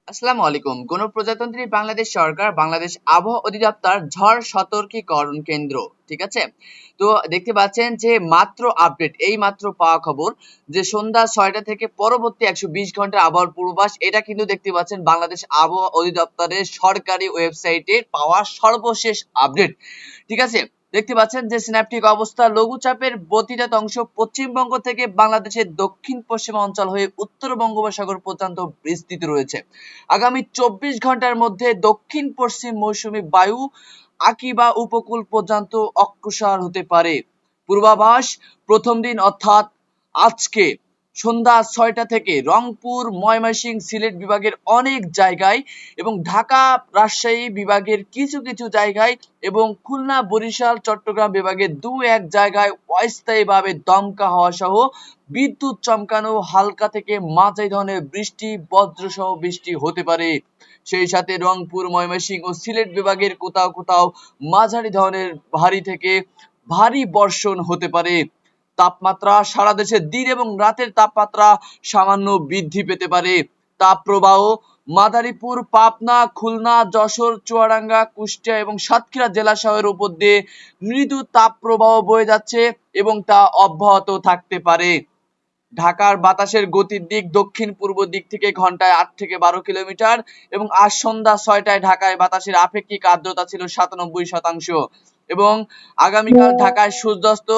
আসসালামু আলাইকুম। গণপ্রজাতন্ত্রী বাংলাদেশ সরকার, বাংলাদেশ আবহাওয়া অধিদপ্তর ঝড় সতর্কীকরণ কেন্দ্র। ঠিক আছে? তো দেখতে পাচ্ছেন যে মাত্র আপডেট, এই মাত্র পাওয়া খবর যে সন্ধ্যা ৬টা থেকে পরবর্তী ১২০ ঘন্টার আবহাওয়ার পূর্বাভাস, এটা কিন্তু দেখতে পাচ্ছেন বাংলাদেশ আবহাওয়া অধিদপ্তরের সরকারি ওয়েবসাইটে পাওয়া সর্বশেষ আপডেট। ঠিক আছে? দেখতে পাচ্ছেন যে সিনাপটিক অবস্থা লঘুচাপের বর্ধিত অংশ পশ্চিমবঙ্গ থেকে বাংলাদেশের দক্ষিণ পশ্চিম অঞ্চল হয়ে উত্তর বঙ্গোপসাগর পর্যন্ত বিস্তৃত রয়েছে। আগামী ২৪ ঘন্টার মধ্যে দক্ষিণ পশ্চিম মৌসুমী বায়ু আকিবা উপকূল পর্যন্ত অগ্রসর হতে পারে। পূর্বাভাস প্রথম দিন অর্থাৎ আজকে সন্ধ্যা ৬টা থেকে রংপুর, ময়মনসিংহ, সিলেট বিভাগের অনেক জায়গায় এবং ঢাকা, রাজশাহী বিভাগের কিছু কিছু জায়গায় এবং খুলনা, বরিশাল, চট্টগ্রাম বিভাগের দু এক জায়গায় অস্থায়ীভাবে দমকা হওয়া সহ বিদ্যুৎ চমকানো হালকা থেকে মাঝারি ধরনের বৃষ্টি, বজ্রসহ বৃষ্টি হতে পারে। সেই সাথে রংপুর, ময়মনসিংহ ও সিলেট বিভাগের কোথাও কোথাও মাঝারি ধরনের ভারী থেকে ভারী বর্ষণ হতে পারে। তাপমাত্রা সারা দেশে দিন এবং রাতের তাপমাত্রা সামান্য বৃদ্ধি পেতে পারে। তাপপ্রবাহ মাদারীপুর, পাবনা, খুলনা, যশোর, চুয়াডাঙ্গা, কুষ্টিয়া এবং সাতক্ষীরা জেলা শহরের উপর দিয়ে মৃদু তাপপ্রবাহ বয়ে যাচ্ছে এবং তা অব্যাহত থাকতে পারে। ঢাকার বাতাসের গতির দিক দক্ষিণ পূর্ব দিক থেকে ঘন্টায় ৮ থেকে ১২ কিলোমিটার এবং আজ সন্ধ্যা ৬টায় ঢাকায় বাতাসের আপেক্ষিক আর্দ্রতা ছিল ৯৭% এবং আগামীকাল ঢাকায় সূর্যাস্ত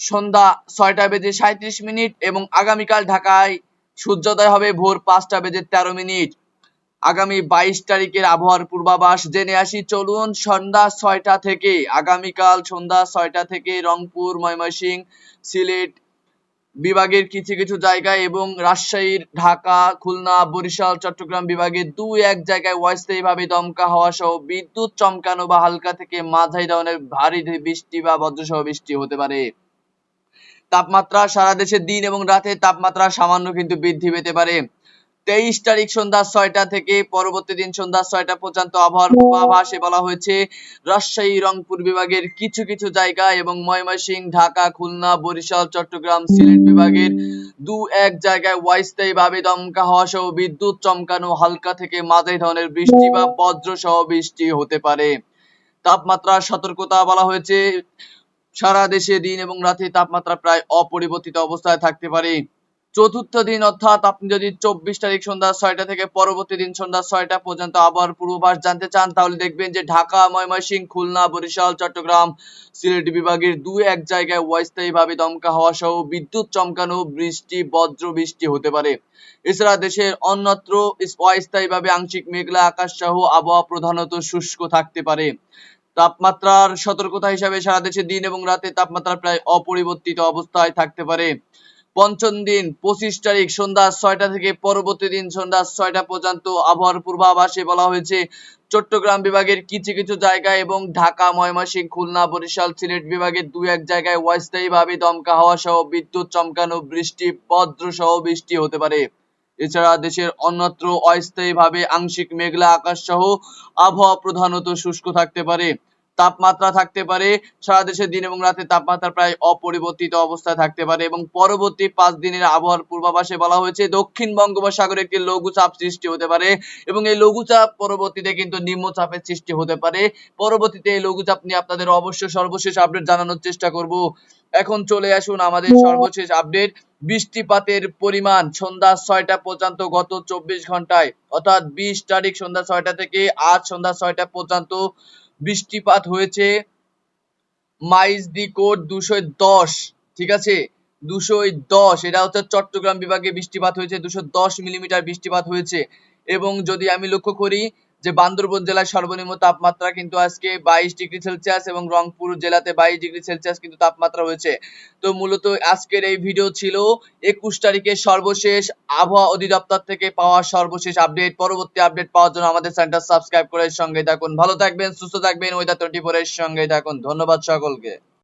সন্ধ্যা ৬টা বেজে ৩৭ মিনিট এবং আগামীকাল ঢাকায় সূর্যোদয় হবে ভোর ৫টা বেজে ১৩ মিনিট। আগামী ২২ তারিখের আবহাওয়ার পূর্বাভাস জেনে আসি চলুন। সন্ধ্যা ৬টা থেকে আগামীকাল সন্ধ্যা ৬টা থেকে রংপুর, ময়মনসিংহ, সিলেট বিভাগের কিছু কিছু জায়গায় এবং রাজশাহীর, ঢাকা, খুলনা, বরিশাল, চট্টগ্রাম বিভাগের দু এক জায়গায় অস্থায়ীভাবে দমকা হওয়া সহ বিদ্যুৎ চমকানো বা হালকা থেকে মাঝারি ধরনের ভারী বৃষ্টি বা বজ্রসহ বৃষ্টি হতে পারে। তাপমাত্রা সারা দেশে দিন এবং রাতে তাপমাত্রা সামান্য কিন্তু বৃদ্ধি পেতে পারে। ২৩ তারিখ সন্ধ্যা ৬টা থেকে পরবর্তী দিন সন্ধ্যা ৬টা পর্যন্ত আবহাওয়ার পূর্বাভাসে বলা হয়েছে রাজশাহী, রংপুর বিভাগের কিছু কিছু জায়গা এবং ময়মনসিংহ, ঢাকা, খুলনা, বরিশাল, চট্টগ্রাম, সিলেট বিভাগের দু এক জায়গায় অস্থায়ীভাবে দমকা হওয়া সহ বিদ্যুৎ চমকানো হালকা থেকে মাঝারি ধরনের বৃষ্টি বা বজ্র সহ বৃষ্টি হতে পারে। তাপমাত্রা সতর্কতা বলা হয়েছে সারা দেশে দিন এবং রাতে তাপমাত্রা প্রায় অপরিবর্তিত অবস্থায় থাকতে পারে। চতুর্থ দিন অর্থাৎ আপনি যদি ২৪ তারিখ সন্ধ্যা ৬টা থেকে পরবর্তী দিন সন্ধ্যা ৬টা পর্যন্ত আবহাওয়ার পূর্বাভাস জানতে চান তাহলে দেখবেন যে ঢাকা, ময়মনসিংহ, খুলনা, বরিশাল, চট্টগ্রাম, সিলেট বিভাগের দু এক জায়গায় অস্থায়ীভাবে দমকা হওয়া সহ বিদ্যুৎ চমকানো বৃষ্টি, বজ্র বৃষ্টি হতে পারে। এছাড়া দেশের অন্যত্র অস্থায়ীভাবে আংশিক মেঘলা আকাশ সহ আবহাওয়া প্রধানত শুষ্ক থাকতে পারে। তাপমাত্রার সতর্কতা হিসাবে সারা দেশে দিন এবং রাতে তাপমাত্রা প্রায় অপরিবর্তিত অবস্থায় থাকতে পারে। পঞ্চম দিন ২৫ তারিখ সন্ধ্যা ৬টা থেকে পরবর্তী দিন সন্ধ্যা ৬টা পর্যন্ত আবহাওয়ার পূর্বাভাসে বলা হয়েছে চট্টগ্রাম বিভাগের কিছু কিছু জায়গায় এবং ঢাকা, ময়মনসিংহ, খুলনা, বরিশাল, সিলেট বিভাগের দু এক জায়গায় অস্থায়ীভাবে দমকা হাওয়া সহ বিদ্যুৎ চমকানো বৃষ্টি, বজ্র সহ বৃষ্টি হতে পারে। এছাড়া দেশের অন্যত্র অস্থায়ীভাবে আংশিক মেঘলা আকাশ সহ আবহাওয়া প্রধানত শুষ্ক থাকতে পারে। তাপমাত্রা থাকতে পারে সারা দেশে দিন এবং রাতে তাপমাত্রা প্রায় অপরিবর্তিত অবস্থায় থাকতে পারে এবং পরবর্তী ৫ দিনের আবহাওয়ার পূর্বাভাসে বলা হয়েছে দক্ষিণ বঙ্গোপসাগরে একটি লঘুচাপ সৃষ্টি হতে পারে এবং এই লঘুচাপ পরবর্তীতে কিন্তু নিম্নচাপের সৃষ্টি হতে পারে। পরবর্তীতে এই লঘুচাপ নিয়ে আপনাদের অবশ্যই সর্বশেষ আপডেট জানানোর চেষ্টা করব। এখন চলে আসুন আমাদের সর্বশেষ আপডেট। বৃষ্টিপাতের পরিমাণ সন্ধ্যা ৬টা পর্যন্ত গত ২৪ ঘন্টায় অর্থাৎ ২০ তারিখ সন্ধ্যা ৬টা থেকে আজ সন্ধ্যা ৬টা পর্যন্ত বৃষ্টিপাত হয়েছে মাইজদিকোট ২১০। ঠিক আছে, ২১০, এটা হচ্ছে চট্টগ্রাম বিভাগে বৃষ্টিপাত হয়েছে ২১০ মিলিমিটার বৃষ্টিপাত হয়েছে। এবং যদি আমি লক্ষ্য করি যে বান্দরবন জেলায় সর্বনিম্ন তাপমাত্রা কিন্তু আজকে ২২ ডিগ্রি সেলসিয়াস এবং রংপুর জেলাতে ২২ ডিগ্রি সেলসিয়াস কিন্তু তাপমাত্রা হয়েছে। তো মূলত আজকের এই ভিডিও ছিল ২১ তারিখের সর্বশেষ আবহাওয়া অধিদপ্তর থেকে পাওয়া সর্বশেষ আপডেট। পরবর্তী আপডেট পাওয়ার জন্য আমাদের চ্যানেলটা সাবস্ক্রাইব করে সঙ্গে থাকুন। ভালো থাকবেন, সুস্থ থাকবেন, ওয়েদার 24 এর সঙ্গে থাকুন। ধন্যবাদ সকলকে।